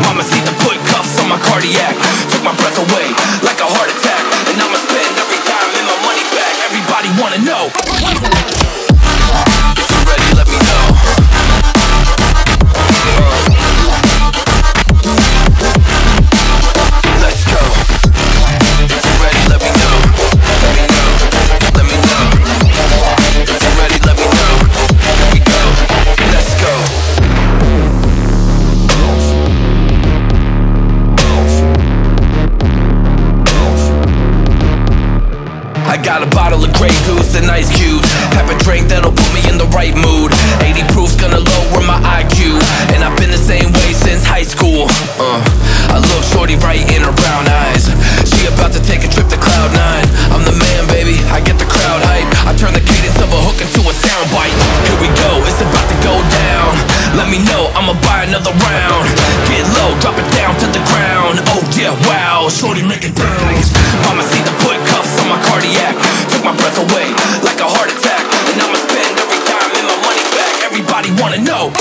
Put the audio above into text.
Mama see the put cuffs on my cardiac. Took my breath away like a heart attack. And I'ma spend every dime and my money back. Everybody wanna know. If you're ready, let me know. Let's go. If you're ready, let me know. Let me know. Let me know. If you're ready, let me know. Here we go. Let's go. I got a bottle of Grey Goose and ice cubes. Have a drink that'll put me in the right mood. 80 proof's gonna lower my IQ. And I've been the same way since high school. I look shorty right in her brown eyes. She about to take a trip to Cloud 9. I'm the man, baby, I get the crowd hype. I turn the cadence of a hook into a soundbite. Here we go, it's about to go down. Let me know, I'ma buy another round. Get low, drop it down to the ground. Oh yeah, wow, shorty making bounce. Mama see the put cuffs on my cardiac. Took my breath away like a heart attack. And I'ma spend every dime and my money back. Everybody wanna know.